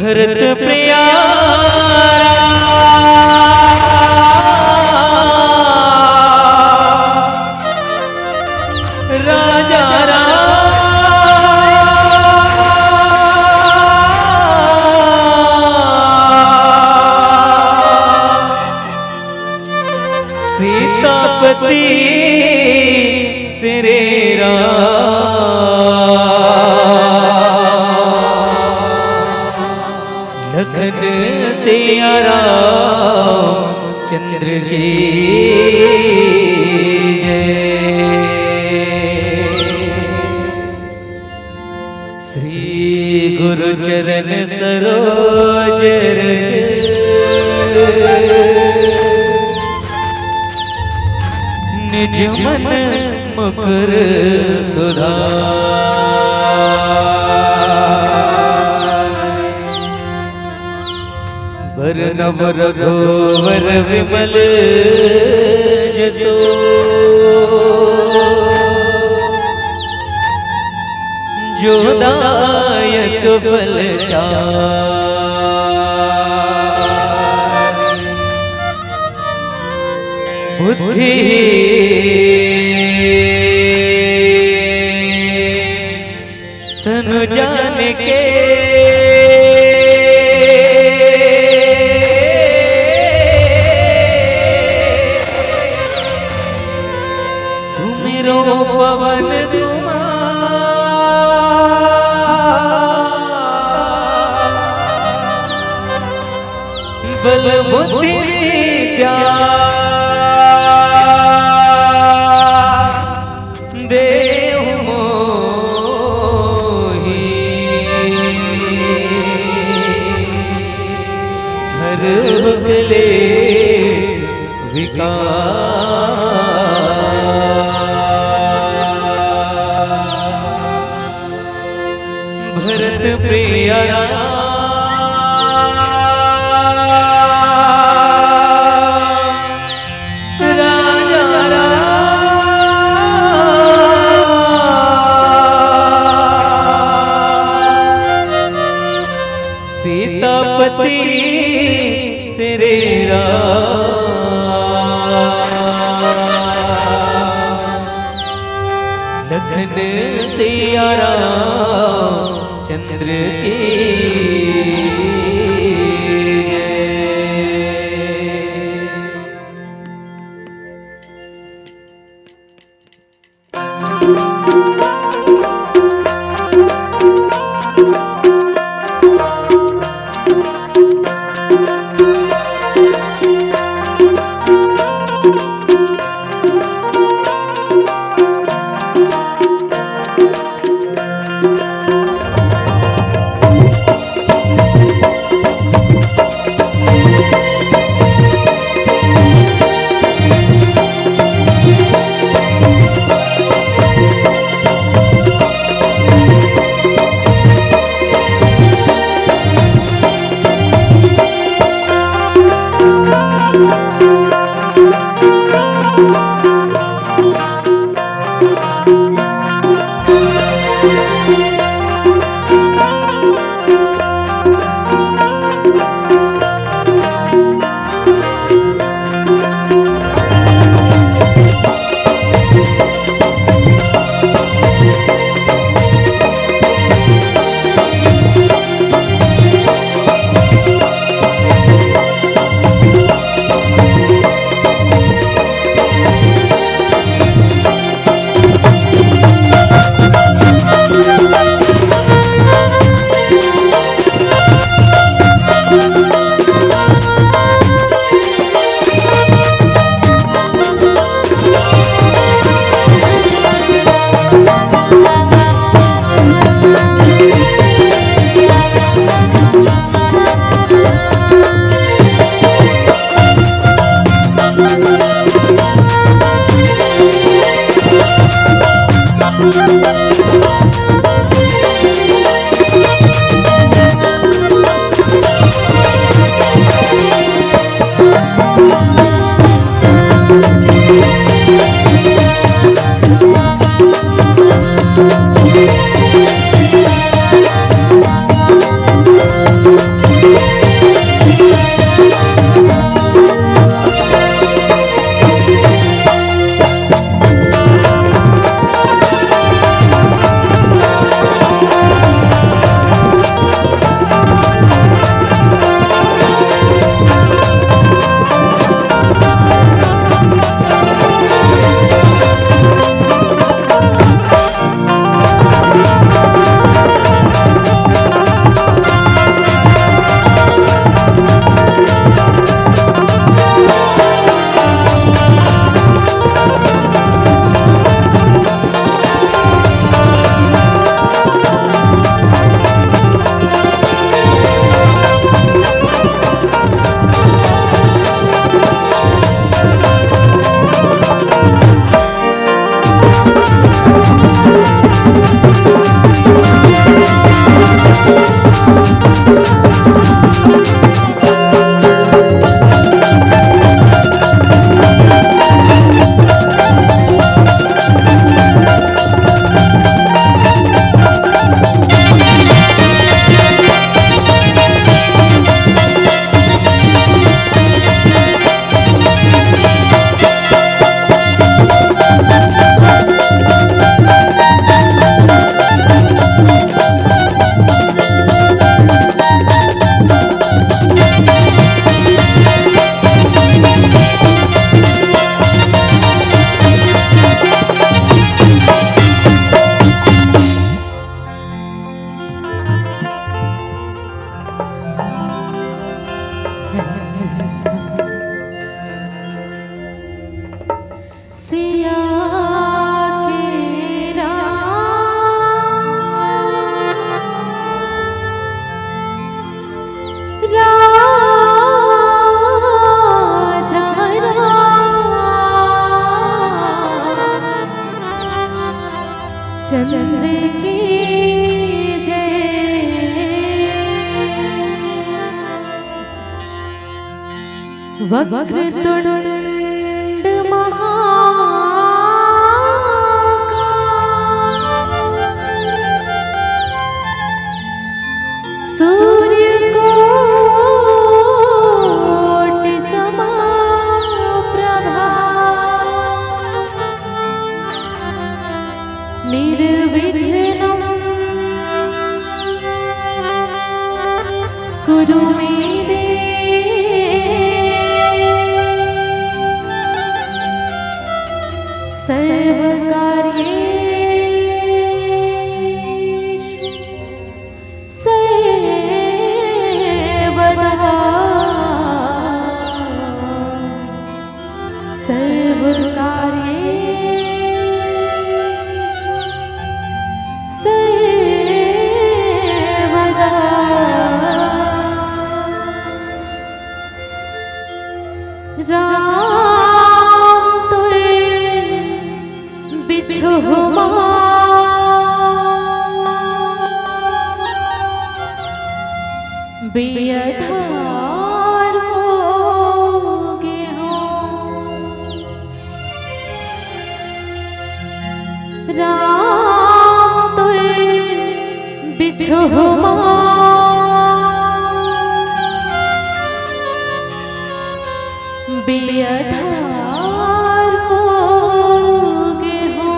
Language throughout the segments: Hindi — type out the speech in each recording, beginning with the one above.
भरत प्रिया राजा सीतापति श्री लखन सिया चंद्र की श्री गुरु चरण सरोज रज निज मन मकर सुधा वरनव रघुवर विमल जसो जो दायक फल बुद्धि तनु जान के सुमिरो पवन बल बुद्धि देव मोहि हर बगले भरत प्रिया सीतापति श्री लखन सिया चंद्र की चंद्र की जय वक्रतुंड महाकाय सूर्य कोटि समप्रभा निर्विघ्नं कुरु मे बेअधार होगे हो राम तुल बिछो बेअधार होगे हो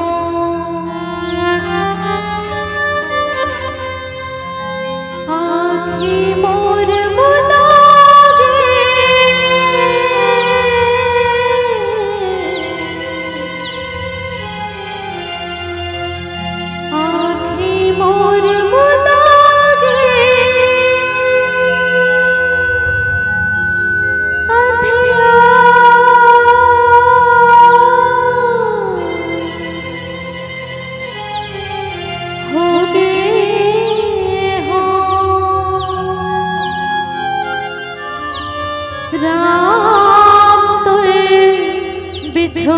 आँखें मोर राम तुल बिछो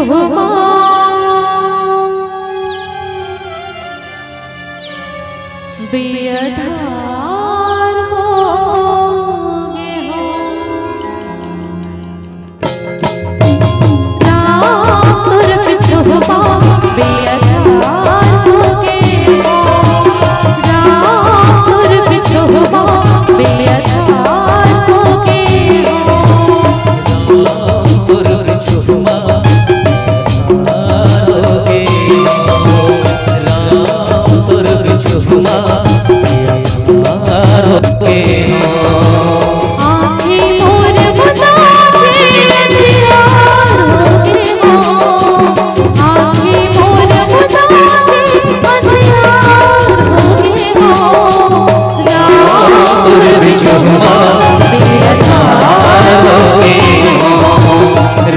बेअधार होगे हो राम तुल बिछो बेअधार होगे हो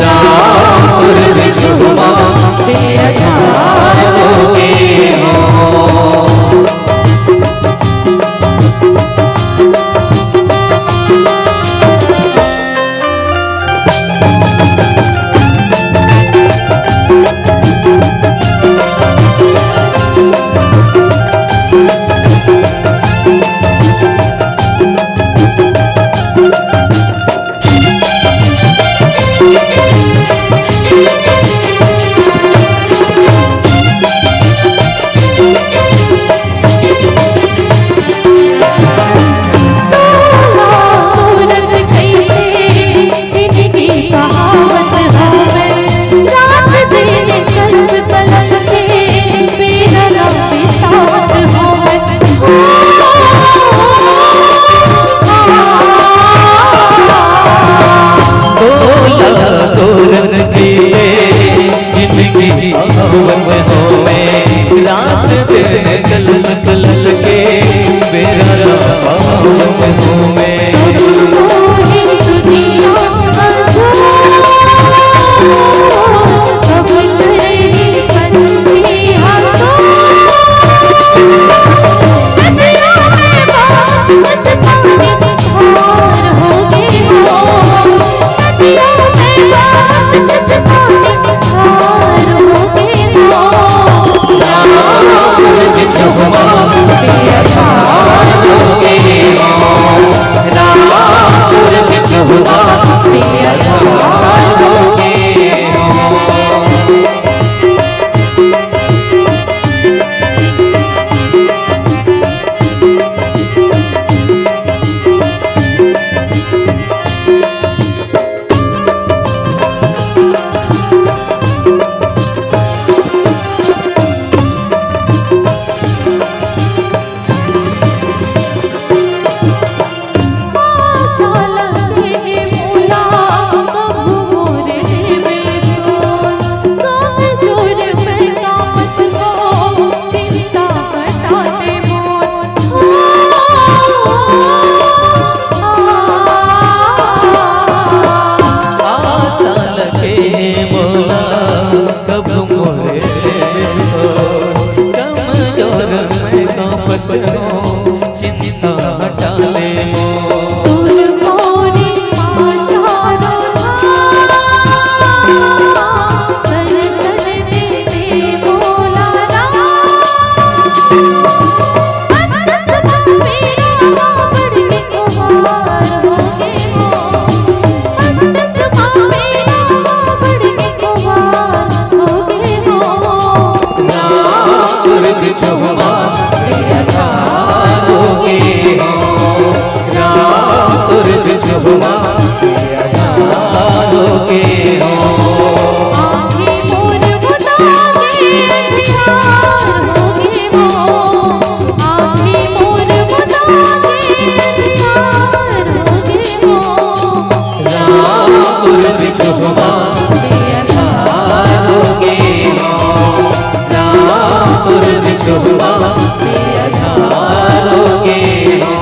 राम तुल बिछो बेअधार होगे पार होगे हो। अंतस पावे ना बढ़ के कुंवार होगे हो। राम बिछुआ बेअधारोगे हो। राम बिछुआ बेअधारोगे हो। आँखें मोर बुतागे अंधियार होगे हो। आँखें मोर बुतागे अंधियार होगे हो। राम बिछुआ बेअधारोगे हो। राम बिछुआ बेअधारोगे हो।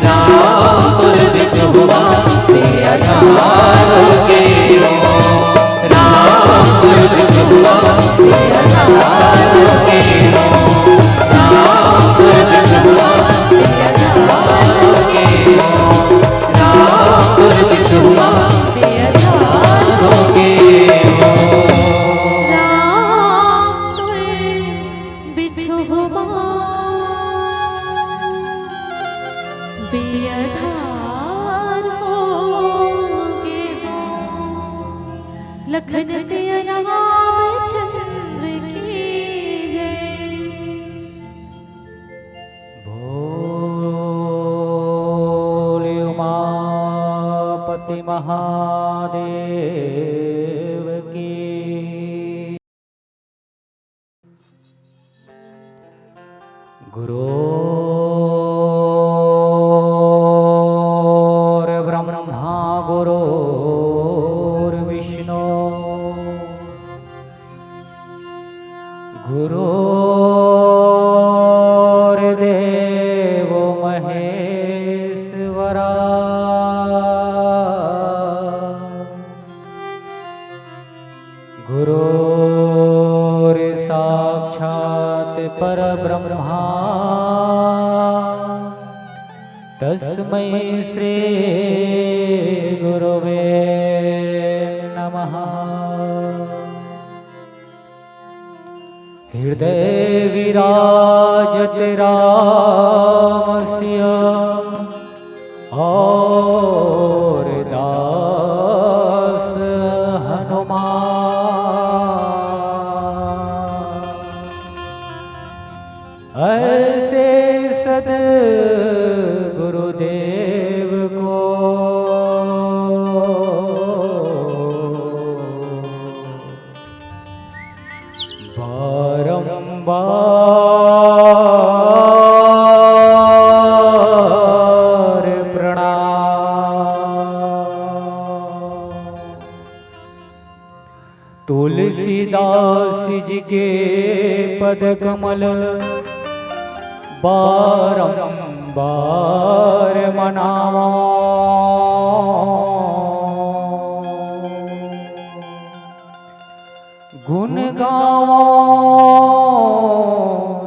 राम बिछुआ बेअधारोगे हो। राम बिछुआ बेअधारोगे हो। राम बिछुआ बेअधारोगे हो। राम बिछुआ बेअधारोगे हो। राम बिछुआ बेअधार होगे हो। लखन से रामचंद्र की जय। भोले उमापति महादेव की। गुरुर्ब्रह्मा गुरुर्विष्णु गुरुर्देवो महेश्वरा। गुरुर्साक्षात् परब्रह्मा तस्मै श्री गुरवे नमः। हृदय विराजते रामस्य और दास हनुमान। ऐसे सद गुरुदेव को बारंबार प्रणाम। तुलसीदास जी के पद कमल बारंबार मनावा। गुण गावा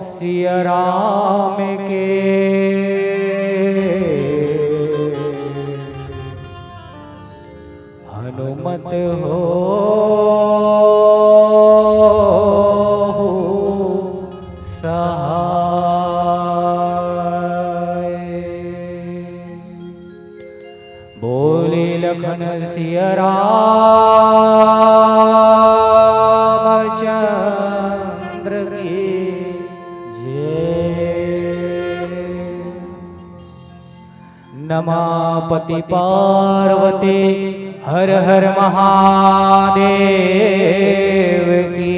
सिया राम के। हनुमत हो सहाय। बोले लखन सिया रामचंद्र की जय। नमापति पार्वती हर हर महादेव की।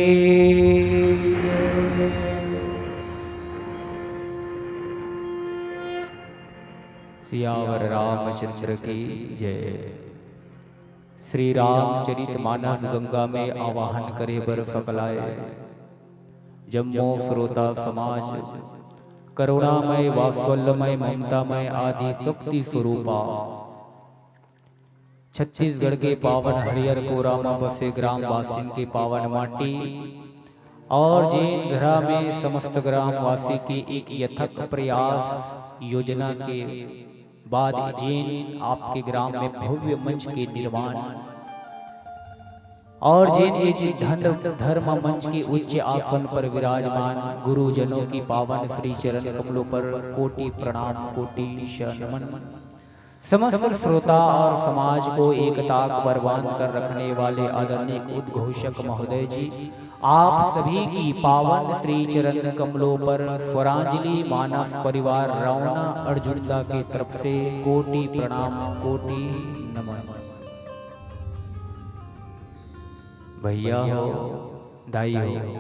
सियावर रामचंद्र की जय। श्री रामचरित मानस गंगा में आवाहन करे बर सकलाए। जम्मो श्रोता समाज करुणामय वात्सल्यमय ममतामय आदि शक्ति स्वरूपा छत्तीसगढ़ के पावन हरियर कोरा में बसे ग्राम वासी के पावन माटी और जैन धरा में समस्त ग्राम वासी की एक यथक प्रयास योजना के बाद जैन आपके ग्राम में भव्य मंच के निर्माण और जैन धर्म मंच के उच्च आसन पर विराजमान गुरुजनों की पावन श्री चरण कमलों पर कोटि प्रणाम कोटि नमन। समस्त श्रोता और समाज को एकता पर बांध कर रखने वाले आदरणीय उद्घोषक महोदय जी, आप सभी की पावन श्री चरण कमलों पर स्वरांजलि मानस परिवार रावणा अर्जुनदा की तरफ से कोटि प्रणाम, कोटि नमन। भैया हो, दाई हो,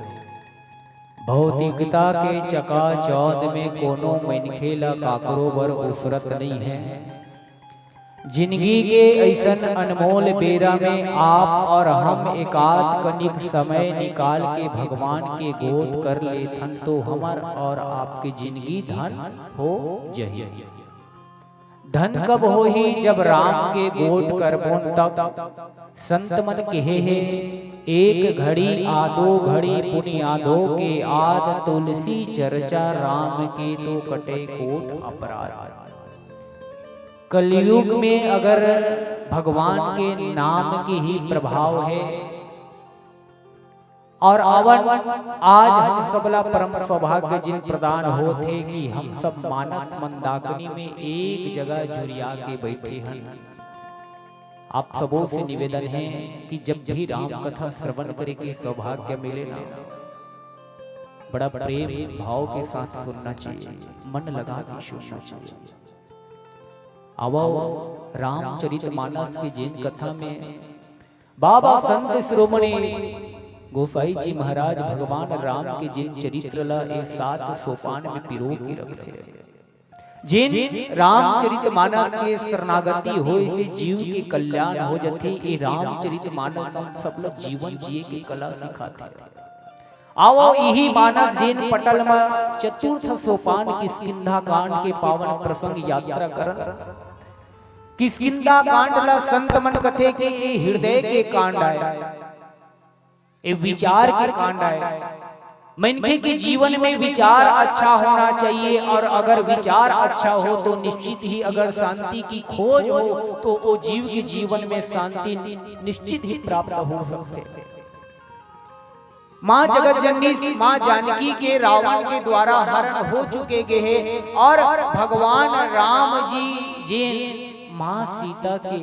भौतिकता के चकाचौंध में कोनो मनखेला काकरो बर उसरत नहीं है। जिंदगी के ऐसन अनमोल बेरा में आप और हम एकाध कनिक समय निकाल के भगवान के गोद कर लेथन तो हमार और आपकी जिंदगी धन हो जही। धन कब हो ही जब राम के गोद करबोन तब संत मन कहे है एक घड़ी आदो घड़ी पुनियादो के आद तुलसी चर्चा राम के तो कटे कोट अपराध। कलयुग में अगर भगवान के नाम की ही प्रभाव है और अवन आज हम सबला परम सौभाग्य जिन प्रदान होते कि हम सब मानस मंदाकिनी में एक जगह जुरिया के बैठे हैं। आप सबों से निवेदन है कि जब भी राम कथा श्रवण करे के सौभाग्य मिले ना, बड़ा प्रेम भाव के साथ सुनना चाहिए, मन लगा के सुनना चाहिए। आवो रामचरितमानस की जैन कथा में बाबा संत शिरोमणि गोसाई जी महाराज भगवान राम के जिन चरित्र ला ए 7 सोपान में पिरो के रखते जिन रामचरितमानस के शरणागति होए से जीव के कल्याण हो जाते। ए रामचरितमानस हम सब लोग जीवन जिए के कला सिखाते। आओ यही मानस जिन पटल में चतुर्थ सोपान किष्किंधा कांड के पावन प्रसंग यात्रा कर। किष्किंधा कांड ला संत मन कथे कि ये हृदय के कांड है, ये विचार के कांड है। मनखे के जीवन में विचार अच्छा होना चाहिए और अगर विचार अच्छा हो तो निश्चित ही अगर शांति की खोज हो तो वो जीव के जीवन में शांति निश्चित ही प्राप्त हो सकते है। माँ जगत जननी माँ जानकी के रावण के द्वारा हरण हो चुके गए हैं और भगवान राम जी जिन माँ सीता के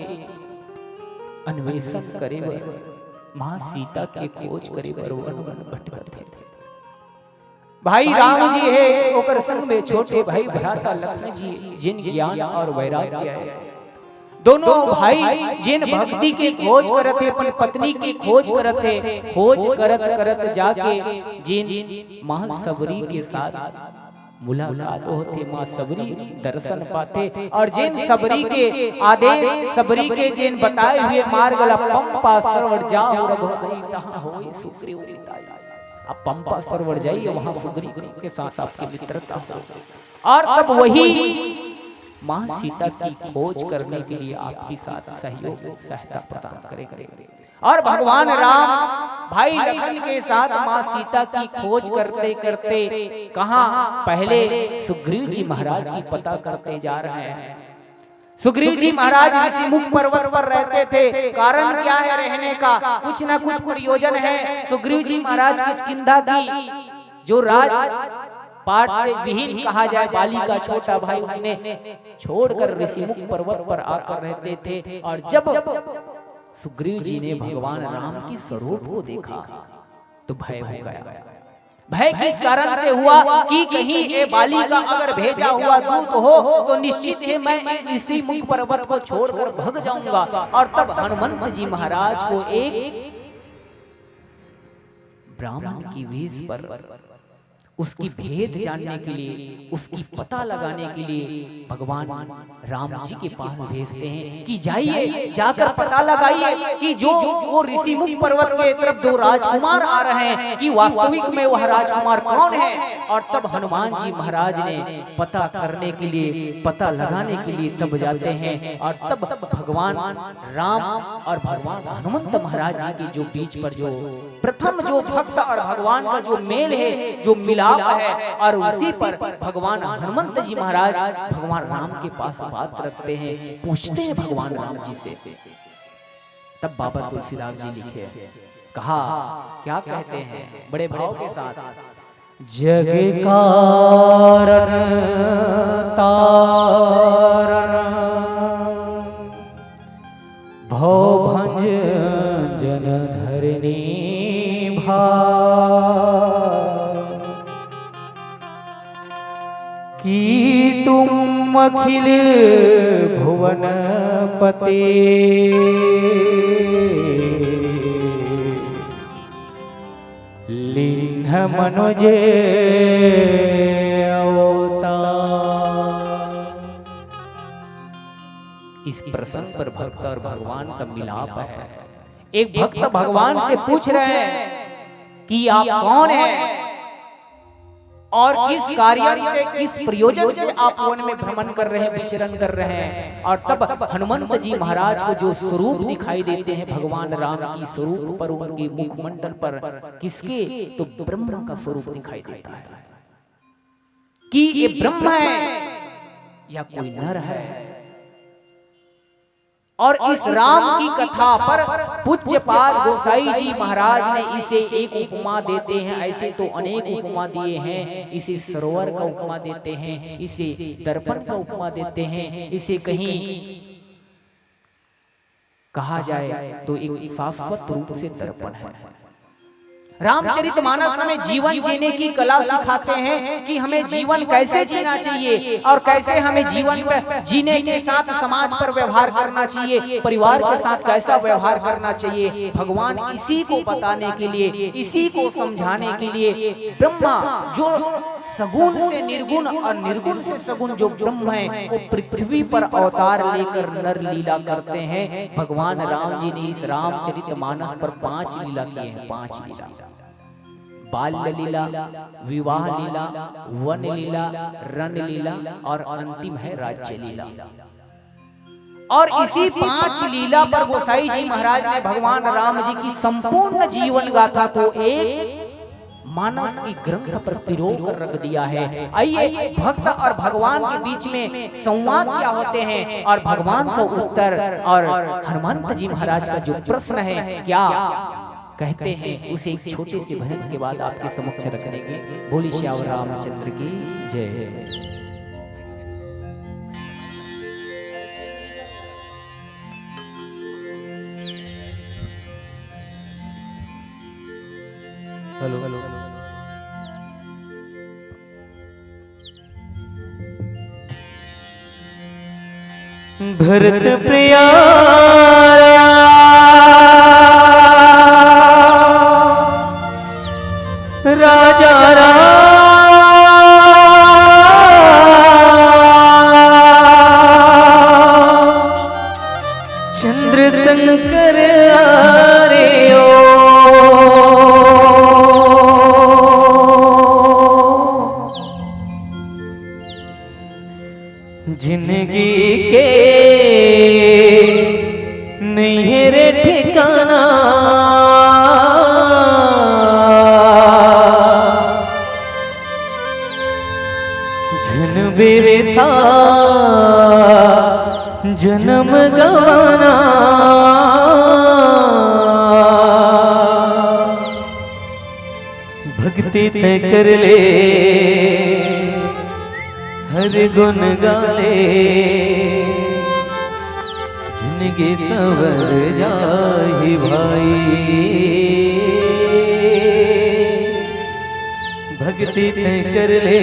अन्वेषण करे बर, माँ सीता के खोज करे बर वन वन भटकत है। भाई राम जी है ओकर संग में छोटे भाई भ्राता लक्ष्मण जी जिन ज्ञान और वैराग्य है। दोनों भाई जिन भक्ति के खोज करत है, अपन पत्नी की खोज करत है, खोज करत करत जाके जिन माँ सबरी के साथ मुलाकात होते, माँ सबरी दर्शन पाते और जिन सबरी के आदेश सबरी के जिन बताए हुए मार्ग ला पंपा सरोवर जाओ रघुपति तहाँ होई सुग्रीव लिताई। आप पंपा सरोवर जाइए, वहां सुग्रीव के साथ आपकी मित्रता हो और तब वही माँ सीता की खोज करने के लिए आपके साथ सहयोग सहायता प्रदान करेंगे। और भगवान राम भाई लखन के साथ माँ सीता की खोज करते करते कहाँ पहले सुग्रीव जी महाराज की पता करते जा रहे हैं। सुग्रीव जी महाराज ऋषिमुख पर्वत पर रहते थे। कारण क्या है रहने का? कुछ न कुछ प्रयोजन है। सुग्रीव जी महाराज किष्किंधा की जो राज पाठ से विहीन कहा जाए बाली का छोटा भाई उसने छोड़कर ऋषिमुख पर्वत पर आकर रहते थे। और जब सुग्रीव जी ने भगवान राम की स्वरूप को देखा तो भय हो गया। भय किस कारण से हुआ कि कहीं ये बाली का अगर भेजा हुआ दूत हो तो निश्चित है मैं ऋषिमुख पर्वत को छोड़कर भाग जाऊंगा। और तब हनुमंत जी महाराज को एक ब्राह्मण की वेश पर उसकी भेद जानने के लिए, उसकी पता लगाने के लिए भगवान राम जी के पास भेजते हैं कि जाइए जाकर पता लगाइए कि जो वो ऋषिमुख पर्वत के तरफ 2 राजकुमार आ रहे हैं कि वास्तविक में वह राजकुमार कौन है। और तब हनुमान जी महाराज ने पता करने के लिए, पता लगाने के लिए तब जाते हैं। और तब भगवान राम और भगवान हनुमंत महाराज जी के जो बीच पर जो प्रथम जो भक्त और भगवान का जो मेल है, जो मिलाप है, और उसी पर भगवान हनुमंत जी महाराज भगवान राम के पास बात रखते हैं, पूछते हैं भगवान राम जी से। तब बाबा तुलसीदास जी लिखे कहा क्या कहते हैं बड़े भाव के साथ, जग कारण तारण धरने भाव कि तुम अखिल भुवन पते लिन्ह मनोज अवतार। इस प्रसंग पर भक्त और भगवान का मिलाप है। एक भक्त भगवान से पूछ रहे हैं कि आप कौन हैं और किस कार्य से किस प्रयोजन से आप वन में भ्रमण कर रहे हैं, विचरण कर रहे हैं। और तब हनुमंत जी महाराज को जो स्वरूप दिखाई देते हैं भगवान राम की स्वरूप पर, उनके मुखमंडल पर किसके, तो ब्रह्म का स्वरूप दिखाई देता है कि ये ब्रह्म है या कोई नर है। और इस राम की कथा पर पूज्यपाद गोसाई जी महाराज ने इसे एक उपमा देते हैं। ऐसे तो अनेक उपमा दिए हैं। इसे सरोवर का उपमा देते हैं, इसे दर्पण का उपमा देते हैं, इसे कहीं कहा जाए तो एक शाश्वत रूप से दर्पण है। रामचरितमानस हमें जीवन जीने की कला सिखाते हैं कि हमें जीवन कैसे जीना चाहिए और कैसे हमें जीवन में जीने के साथ समाज पर व्यवहार करना चाहिए, परिवार के साथ कैसा व्यवहार करना चाहिए। भगवान इसी को बताने के लिए, इसी को समझाने के लिए ब्रह्मा जो सगुण से निर्गुण और निर्गुण से सगुण जो ब्रह्म है वो पृथ्वी पर अवतार लेकर नर लीला करते हैं। भगवान राम जी ने इस रामचरितमानस पर 5 लीला किए हैं। 5 लीला, बाल्य लीला, विवाह लीला, वन लीला, रण लीला और अंतिम है राज्य लीला। और इसी 5 लीला पर गोसाई जी महाराज ने भगवान राम जी की संपूर्ण जीवन गाथा को एक मानस की ग्रंथ पर पिरो कर रख दिया है। आइए भक्त और भगवान के बीच में संवाद क्या होते हैं और भगवान का उत्तर और हनुमंत जी महाराज का जो प्रश्न है क्या कहते हैं, उसे एक छोटे से भजन के बाद आपके समक्ष रखेंगे। बोली श्याम रामचंद्र की जय। हेलो हेलो भरत प्रिया राजा चंद्र शंकर आरे ओ जिंदगी के नहीं है रे ठिकाना, बेरेता जन्म गवाना। भक्ति ते कर ले हर गुण गाले, जिनके सवर जाहि भाई। भक्ति ते कर ले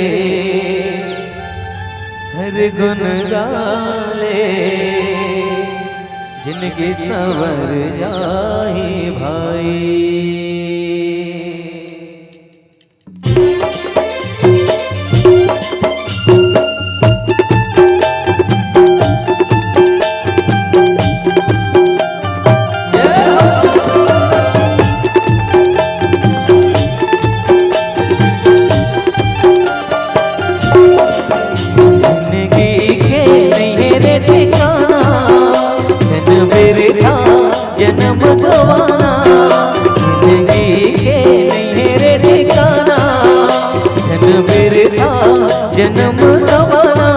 हर गुण गाले, जिनके संवर जाहि भाई। जन्म गवाना, जिंदगी के नहीं रे ठिकाना, जन्म बेरता जन्म गवाना।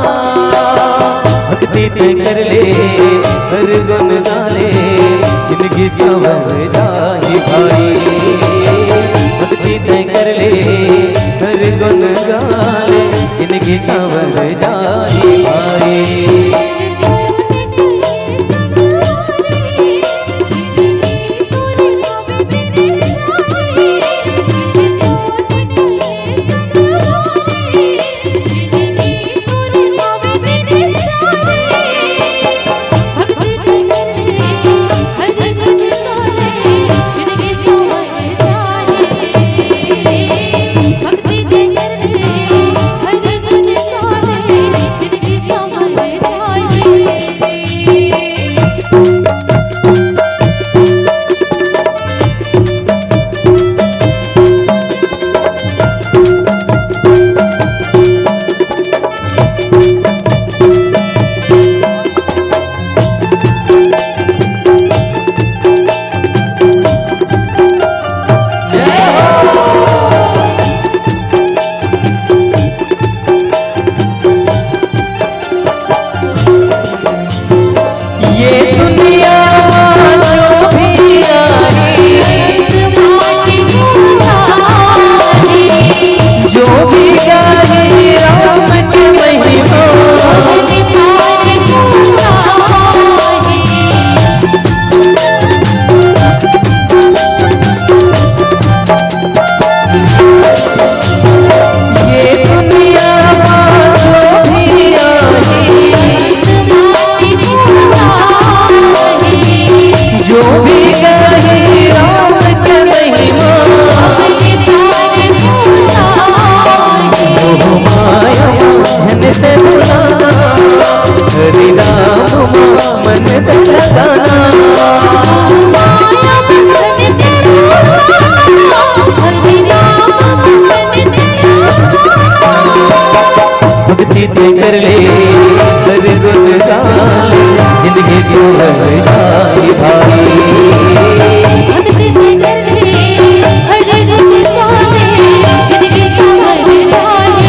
भक्ति ते कर ले हर गुण गाले, जिंदगी संवर जाहि भाई। भक्ति ते कर ले हर गुण गाले, जिंदगी संवर जाहि भाई। मन से लगाना। माया बंधन तेरा हरे राम बंधन तेरा। भक्ति ते कर ले हर गुण गाले जिंदगी संवर जाए भाई। भक्ति ते कर ले हर गुण गाले जिंदगी संवर जाए।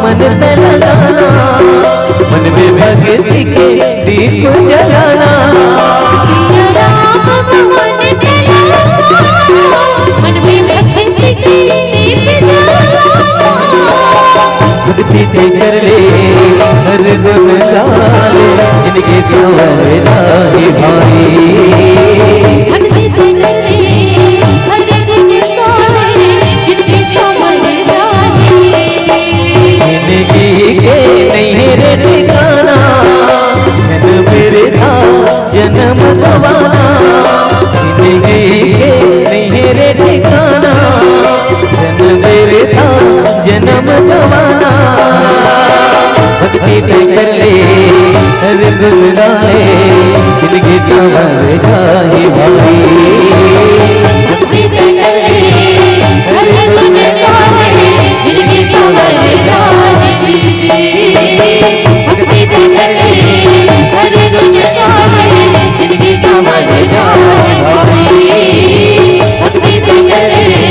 मन से लगाना, मन में भक्ति के दीप जलाना। सिया राम मन से लगाना, मन में भक्ति के दीप जलाना। भक्ति ते कर ले हर गुण गाले जिंदगी संवर जाए भाई। भक्ति ते कर ले हर गुण गाले जिंदगी संवर जाए। जिंदगी के नहीं रे ठिकाना, जन्म मेरे था जन्म गवाना। जिंदगी के नहीं रे ठिकाना, जन्म मेरे था जन्म गवाना। भक्ति ते कर ले हर गुण गाले जिंदगी संवर जाए भाई। भक्ति ते कर ले हर गुण गाले जिंदगी संवर जाए। भक्ति ते कर ले हर गुण गाले जिंदगी संवर जाए। भक्ति ते कर ले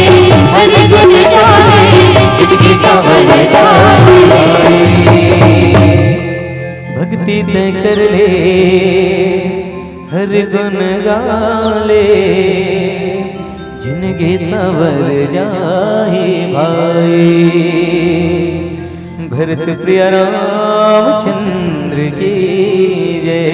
हर गुण गाले जिंदगी संवर जाए। भक्ति ते कर ले हर गुण गाले जिंदगी संवर जाए भाई। भरत प्रिय रामचंद्र की जय।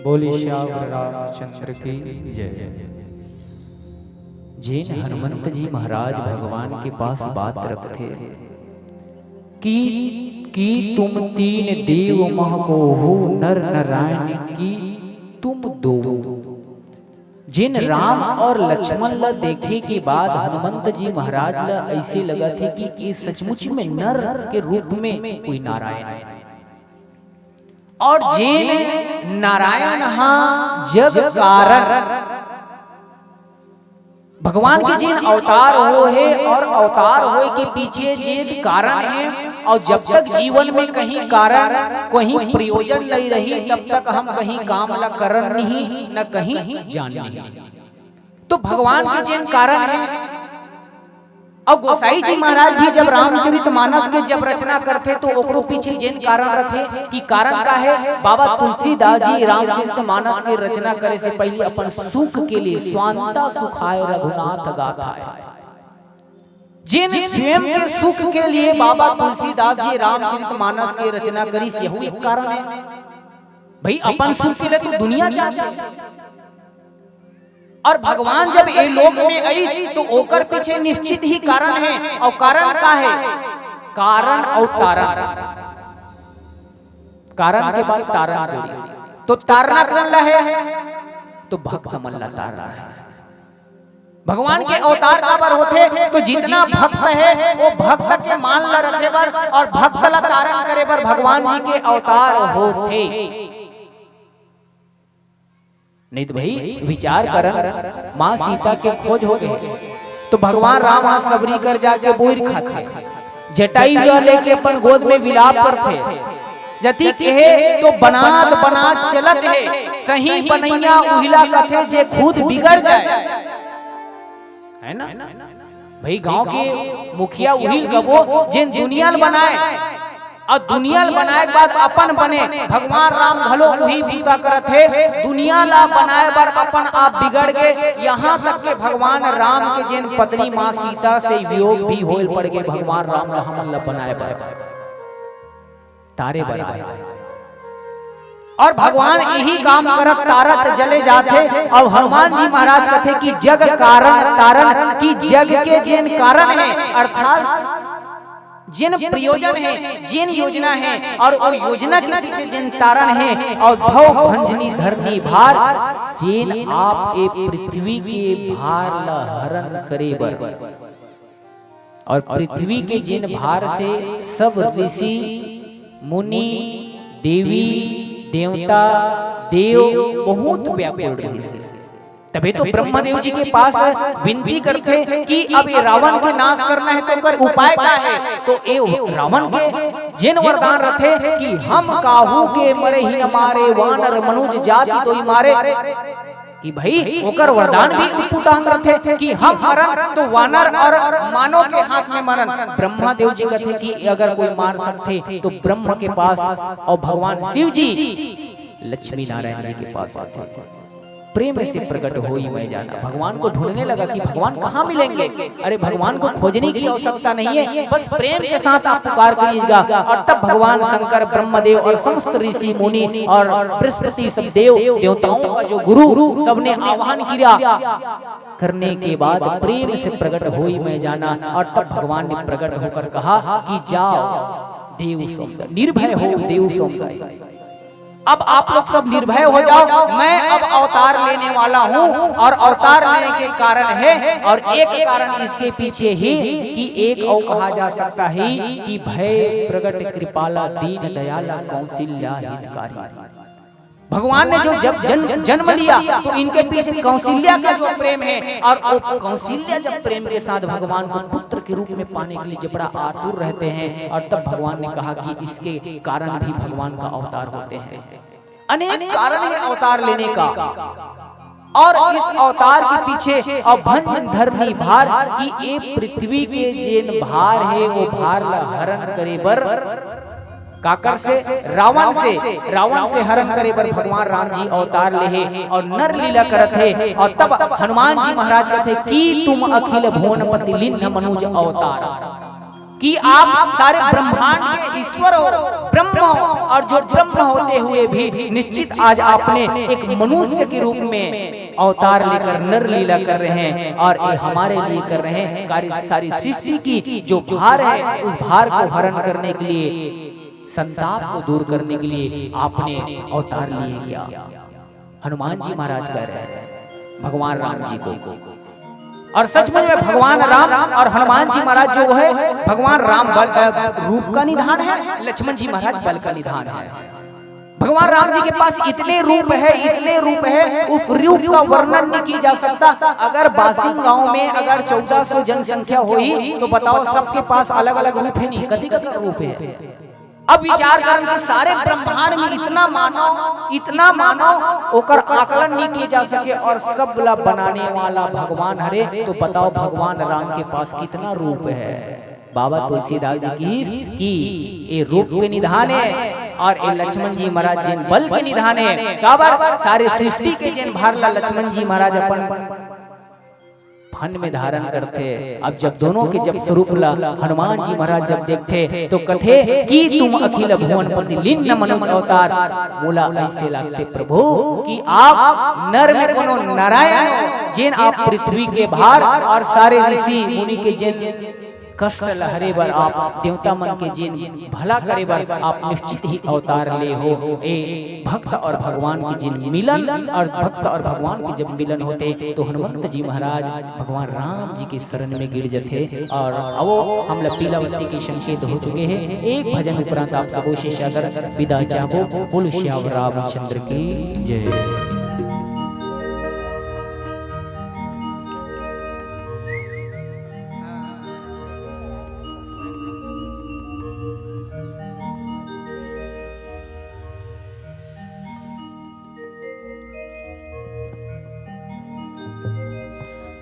बोली श्याम रामचंद्र की जय। जैन हनुमंत जी महाराज भगवान के पास बात रखते कि तुम तीन देव मह को हो नर नारायण की तुम दो। जिन राम और लक्ष्मण ल देखे के बाद हनुमंत जी महाराज ल ऐसे लगा थे कि ये सचमुच में नर के रूप में कोई नारायण है। और जिन नारायण हाँ जग कारण भगवान के जिन अवतार हो है और अवतार हो के पीछे जिन कारण है, और जब तक जीवन में कहीं कारण कहीं प्रयोजन नहीं रही तब तक हम कहीं काम न करन नहीं न कहीं जान नहीं। तो भगवान के जिन कारण है, और गोसाई जी महाराज भी जब रामचरितमानस के जब रचना करते तो ओकरो पीछे जिन कारण रखे कि कारण का है। बाबा तुलसीदास जी रामचरितमानस के रचना करे से पहले अपन सुख के लिए स्वांता सुखाय रघुनाथ गाथा जिन स्वयं के सुख के लिए बाबा तुलसीदास जी रामचरितमानस की रचना करी, यही एक कारण है। भाई अपन सुख के लिए तो दुनिया चाहते हैं, और भगवान जब ये लोक में आई तो ओकर पीछे निश्चित ही कारण है। और कारण का है? कारण और तारण। कारण के बाद तारण जोड़ी, तो तारना करना है तो भक्त मन ला तारना है। भगवान के अवतार का बर होते तो जितना भक्त है वो भक्त के मान ला रखे बर और भक्त ला तारण करे बर भगवान जी के अवतार होते। नहीं तो भाई विचार कर, माँ सीता के खोज हो गए तो भगवान राम वहां सबरी कर जाके बोर खाते, जटाई लेके अपन गोद में विलाप करते, जति कहे तो बनात बनात चलत है, सही बनैया उहिला कथे जे खुद बिगड़ जाए, है ना भाई। गांव के मुखिया उहिल गबो जिन दुनिया बनाए और दुनिया बनाए के बाद अपन बने, भगवान राम घलो वही पूता करत है, दुनिया ला बनाए बर अपन आप बिगड़ गए। यहाँ तक के भगवान राम के जिन पत्नी माँ सीता से वियोग भी होल पड़ गए, भगवान राम ला हमन ला बनाए बर तारे बनाए और भगवान यही काम करत तारत जले जाते। और हनुमान जी महाराज कहते कि जग कारण तारण की जग के जिन कारण है अर्थात जिन प्रयोजन है, जिन योजना है और वो योजना के पीछे जिन तारण है और भव भंजनी धरनी भार जिन आप ए पृथ्वी के भार ला हरण करे बर और पृथ्वी के जिन भार से सब ऋषि मुनि देवी देवता देव बहुत व्याकुल रहे से। तभी तो ब्रह्मदेव जी के पास विनती करते कि अब ये रावण के नाश करना है तो कर उपाय क्या है। तो ये रावण के जिन वरदान रखे कि हम काहू के मरे ही न मारे वानर मनुज जाति तो ही मारे, कि भाई ओकर वरदान भी उटपुटांग रखे कि हम मरन तो वानर और मानव के हाथ में मरन। ब्रह्मदेव जी कहते कि अगर कोई मार सकते तो ब्रह्म के पास और भगवान शिव जी लक्ष्मी नारायण जी के पास आते, प्रेम से प्रकट हो ही मैं जाना। भगवान को ढूंढने लगा कि भगवान कहाँ मिलेंगे। अरे भगवान को खोजने की आवश्यकता नहीं है, बस प्रेम के साथ आप पुकार करिएगा। और तब भगवान शंकर ब्रह्मदेव और समस्त ऋषि मुनि और बृहस्पति सब देव देवताओं का जो गुरु सबने आह्वान किया करने के बाद प्रेम से प्रकट हो ही मैं जाना। और तब भगवान ने प्रकट होकर कहा कि जाओ देव सौंदर्य निर्भय हो, देव सौंदर्य अब आप लोग सब निर्भय हो जाओ, मैं अब अवतार लेने वाला हूँ। और अवतार लेने के कारण है और एक कारण इसके पीछे ही कि एक और कहा जा सकता है कि भय प्रगट कृपाला दीन दयाला कौशल्या हितकारी। भगवान ने जो जब जन्म लिया तो इनके पीछे कौशल्या का जो प्रेम है और कौशल्या जब प्रेम के साथ भगवान को पुत्र के रूप में पाने के लिए बड़ा आतुर रहते हैं। और तब भगवान ने कहा कि इसके कारण भी भगवान का अवतार होते हैं। अनेक कारण है अवतार लेने का और इस अवतार के पीछे अभंजन धरनी भार की ये पृथ्वी के जेन भार है वो भार ला हरण करे बर काकर से रावण से हरण करे पर भगवान राम जी अवतार ले और नर लीला करत है। और तब हनुमान जी महाराज कहते कि तुम अखिल भुवनपति लिन्न मनुज अवतार, कि आप सारे ब्रह्मांड के ईश्वर हो, ब्रह्म हो। और जो ब्रह्म होते हुए भी निश्चित आज आपने एक मनुष्य के रूप में अवतार लेकर नर लीला कर रहे हैं और ये हमारे लिए कर रहे हैं। कार्य सारी सृष्टि की जो भार है उस भार को हरण करने के लिए, संताप को दूर करने के लिए आपने अवतार लिए क्या। हनुमान जी महाराज कह रहे हैं भगवान राम जी को। और सचमुच में भगवान राम और हनुमान जी महाराज जो है, भगवान राम बल रूप का निधान है, लक्ष्मण जी महाराज बल का निधान है। भगवान राम जी के पास इतने रूप है उस रूप का वर्णन नहीं किया जा सकता। अगर बासिंग गांव में अगर 1400 जनसंख्या हुई तो बताओ सबके पास अलग अलग रूप है, नहीं कति का रूप है। अब विचार करें कि सारे ब्रह्मांड में इतना मानो ओकर आकलन नहीं किए जा सके और सब ला बनाने वाला भगवान हरे। तो बताओ भगवान राम के पास कितना रूप है। बाबा तुलसीदास जी की ये रूप के निधान है और ये लक्ष्मण जी महाराज जिन बल के निधान है। काबर सारे सृष्टि के जिन भार ला लक्ष्मण जी महाराज अपन फन में धारण करते। अब जब दोनों के जब स्वरूप ला हनुमान जी महाराज जब देखते तो कथे कि तुम अखिल भुवनपति लिन्न मनुज अवतार, बोला ऐसे लगते प्रभु कि आप नर में कोनो नारायण जिन आप पृथ्वी के भार और सारे ऋषि मुनि के जिन कष्ट लहरे बर आप देवता मन के जिन भला करे बर आप निश्चित ही अवतार ले हो। ए भक्त और भगवान की जिन मिलन और भक्त और भगवान के जब मिलन होते तो हनुमंत जी महाराज भगवान राम जी के शरण में गिर जाते। और अब हम लोग पीलावती के संकेत हो चुके हैं। एक भजन उपरांत आप सबों से सादर विदा चाहो। बोलो श्याम रामचंद्र की जय।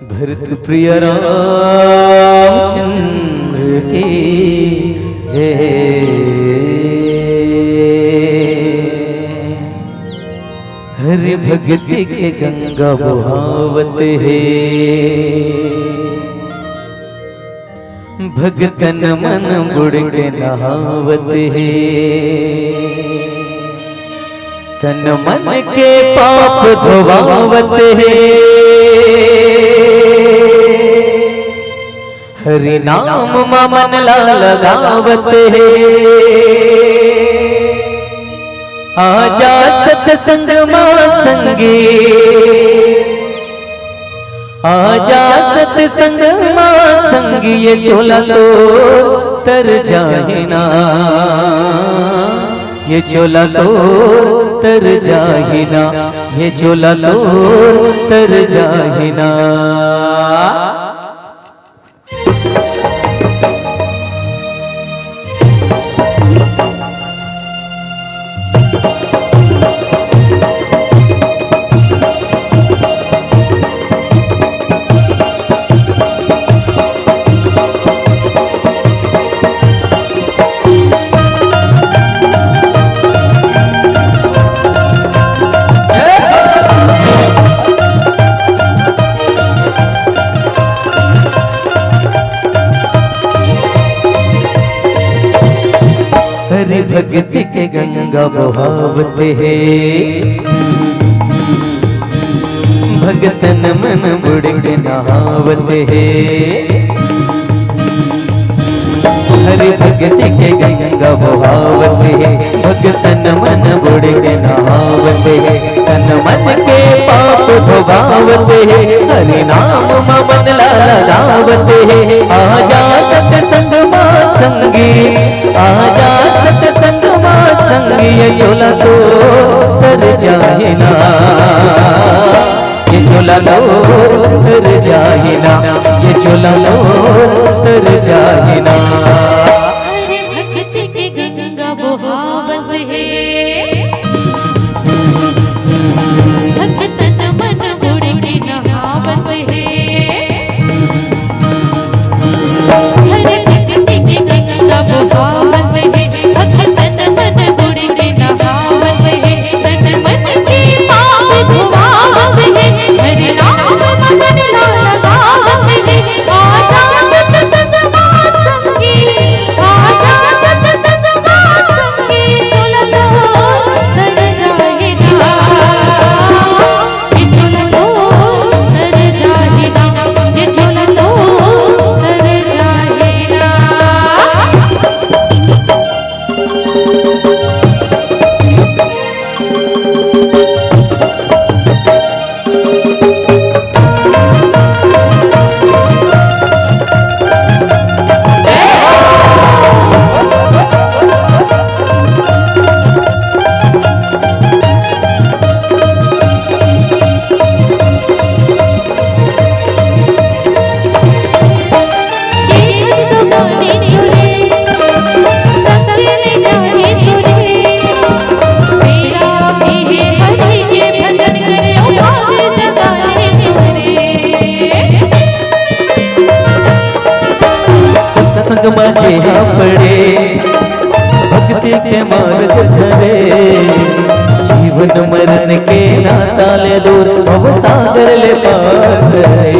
भरत प्रिय रामचंद्र की जय। हरि भक्ति के गंगा बहावत है, भगतन मन बुड़ के नहावत है। तन मन के पाप धोवावत है, हरि नाम मन लगावत है। आजा सत्संग मां संगे, आजा सत्संग मां संगी। ये चोला तो तर जाए ना, ये चोला तो तर जाए ना, ये चोला तो तर जाए ना। हरि भक्ति के गंगा बहावत है, भगतन मन बुड़ के नहावत है। हरि भक्ति के गंगा बहावत है, भगतन मन बुड़ के नहावत है। तन मन के पाप धोवावत है, हरि नाम मन लगावत है। आजा सत्संग मां संगी, आजा सत्संग मां संगी। ये चोला तो तर जाए ना, ये चोला तो तर जाए ना, ये चोला तो तर जाए ना। हरि भक्ति के गंगा बहावत है, भक्तन मन बुड़ के नहावत है। हरि भक्ति के गंगा बहावत है, भक्तन मन बुड़ के नहावत है। तन मन के पाप धोवावत है, हरि नाम मन लगावत है। आजा सत्संग मां संगी, आजा सत्संग मां संगी। चोला तो तर जाए ना, ये चोला तो तर जाए ना, ये चोला तो तर जाए ना। सत्संग माझे पड़े, भक्ति के मार्ग धरे। जीवन मरण के नाता ले दूर, भव सागर ले पार करे।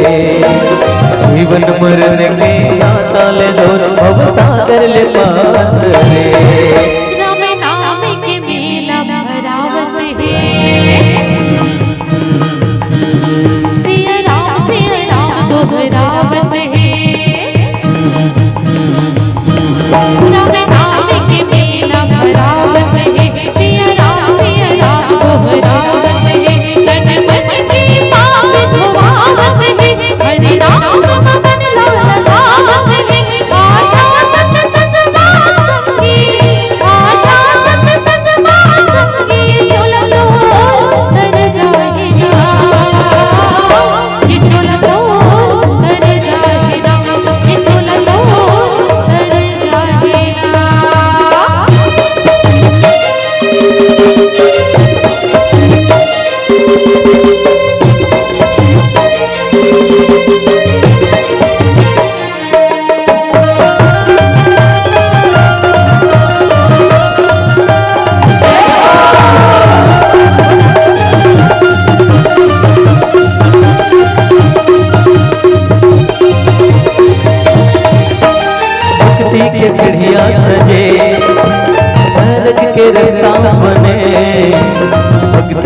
जीवन मरण के नाता ले दूर, भव सागर ले पार करे। राम नाम के मेला भरावत है, सिया राम दोहरावत है।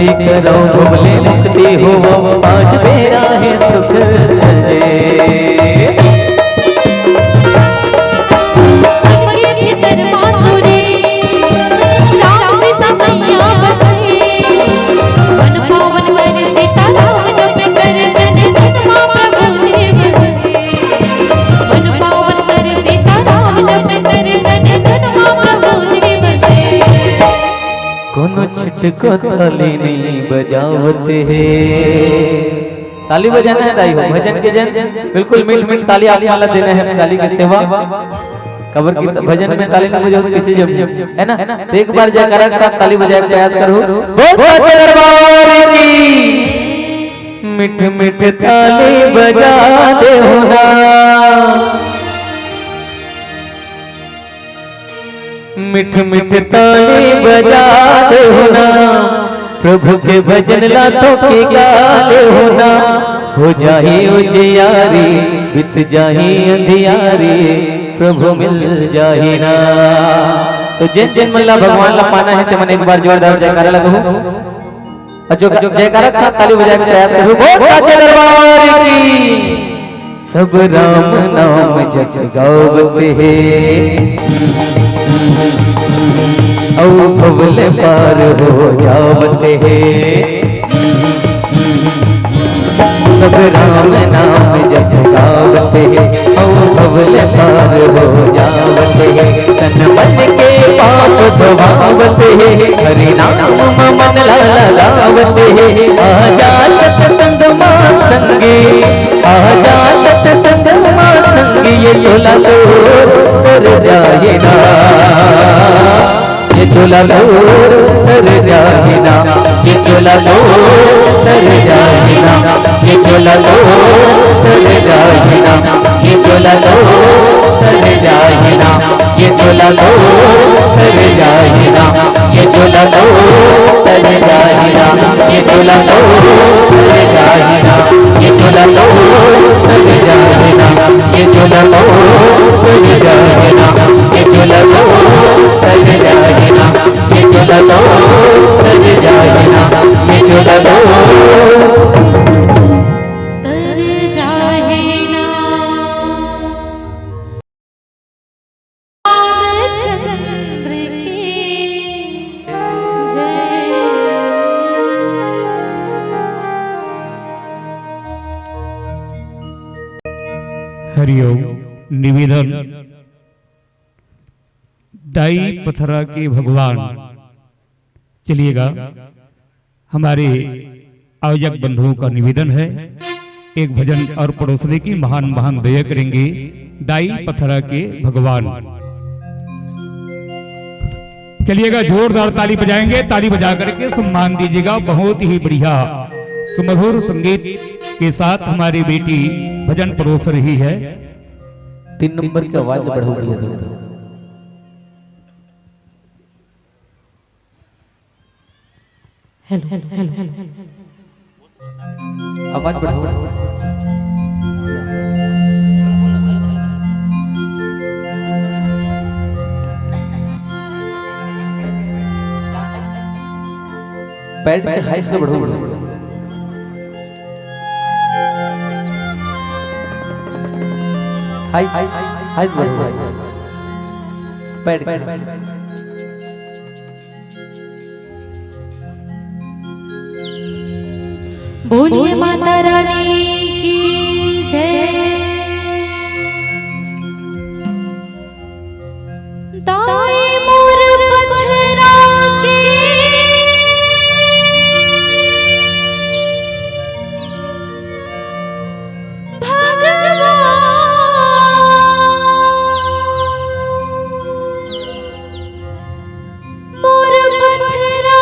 भक्ति करो भुमले मुक्ति हो आज मेरा है सुख सजे। कोनो छिटको ताली नहीं बजावते है। ताली बजाना है दाई हो भजन के जन बिल्कुल मीठ मीठ ताली आप वाला देना है ताली की सेवा। कबर की भजन में ताली न बजाओ किसी जब है ना तो एक बार जयकारा के साथ ताली बजाए प्रयास करो। दरबार की मीठ मीठ ताली बजा दे हो ना मीठ मीठ ताली बजा दे होना प्रभु के भजन लातों के गाले होना हो जाए उजियारी बीत जाए अंधियारी प्रभु मिल जाए ना। तो जिन जिन मल्ला भगवान ला पाना है ते मन एक बार जोरदार जयकारा लगो और जो जयकारा के साथ ताली बजाए के प्रयास करो। बोल साचे दरबार की सब राम नाम जस गावते हैं औ भवल पार हो जावते हैं। सब राम नाम जस गावते हैं औ भवल पार हो जावते हैं। तन मन के पाप धोवावते हैं हरि नाम मन लावते हैं। आजा सत्संग मां संगे आजा सत्संग मां संगे ये चोला तो कर जाए ना ये चोला लो तर जाए ना ये चोला लो तर जाए ना ये चोला लो तर जाए ना ये चोला लो तर जाए ना ये चोला लो तर जाए ना ये चोला लो तर जाए ना ये चोला लो तर जाए ना ये चोला लो तर जाए ना ये चोला लो तर जाए ना ये चोला लो तर जाए ना ये चोला लो तर जाए ना ये चोला लो तर जाए ना। रामचंद्र की जय। हरिओम निवेदन दाई पथरा के भगवान। चलिएगा हमारे आयोजक बंधुओं का निवेदन है एक भजन और पड़ोसने की महान महान दया करेंगे दाई पथरा के भगवान। चलिएगा जोरदार ताली बजाएंगे ताली बजा करके सम्मान दीजिएगा। बहुत ही बढ़िया सुमधुर संगीत के साथ हमारी बेटी भजन परोस रही है। 3 नंबर की आवाज बढ़ो दिया हेलो हेलो हेलो आवाज बढ़ो। पैड के हाई से बढ़ो हाई हाई बढ़ो पैड बोलिए माता रानी की जय। दाई मोर पथरा के भगवान मोर पथरा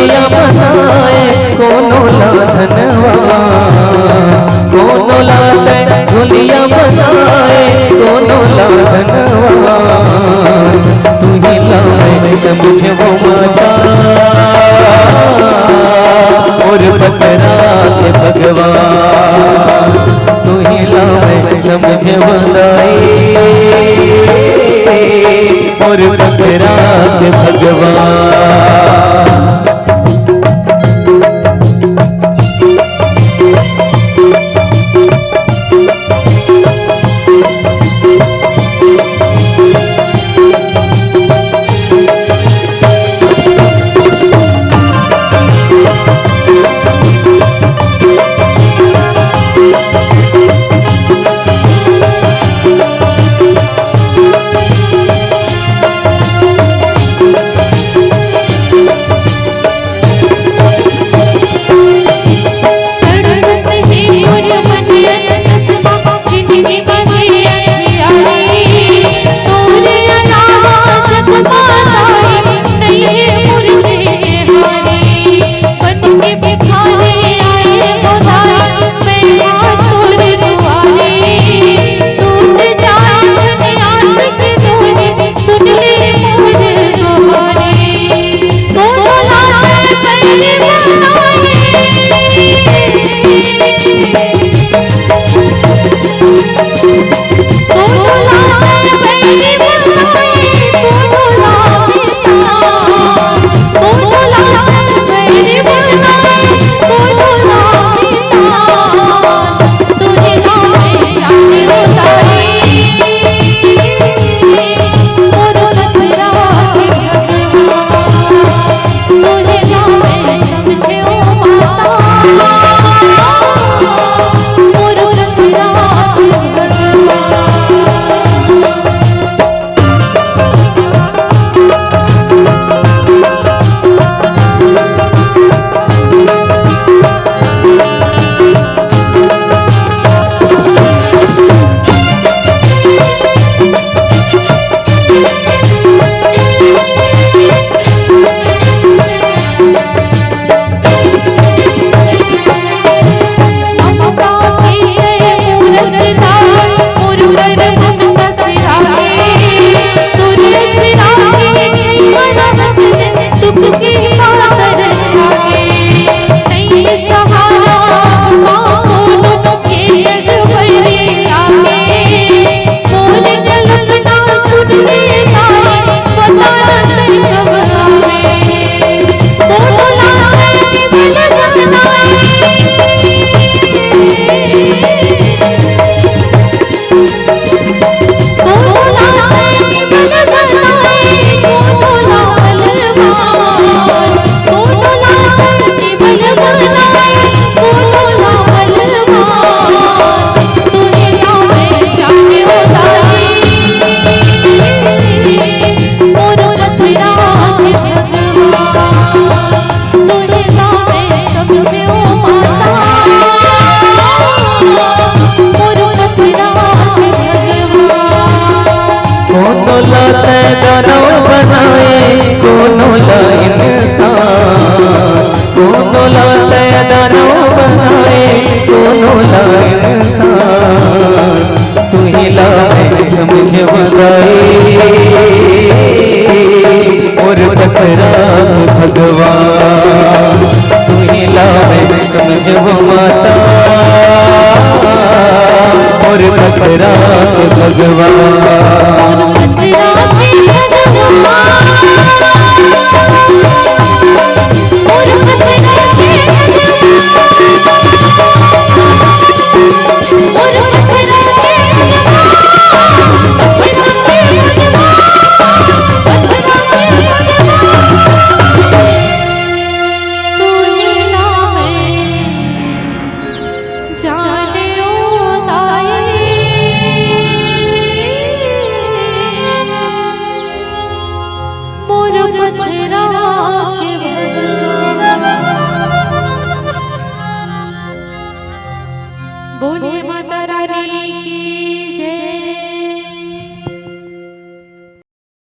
झोलिया बनाए कोनो लाधनवा, कोनो लाते झोलिया बनाए कोनो लाधनवा, तू ही लाए समझे वो माता और बकरा के भगवान, तू ही लाए समझे वो लाई और बकरा के भगवान। और बकरा भगवान, तू ही लाए समझ वो माता और बकरा भगवान।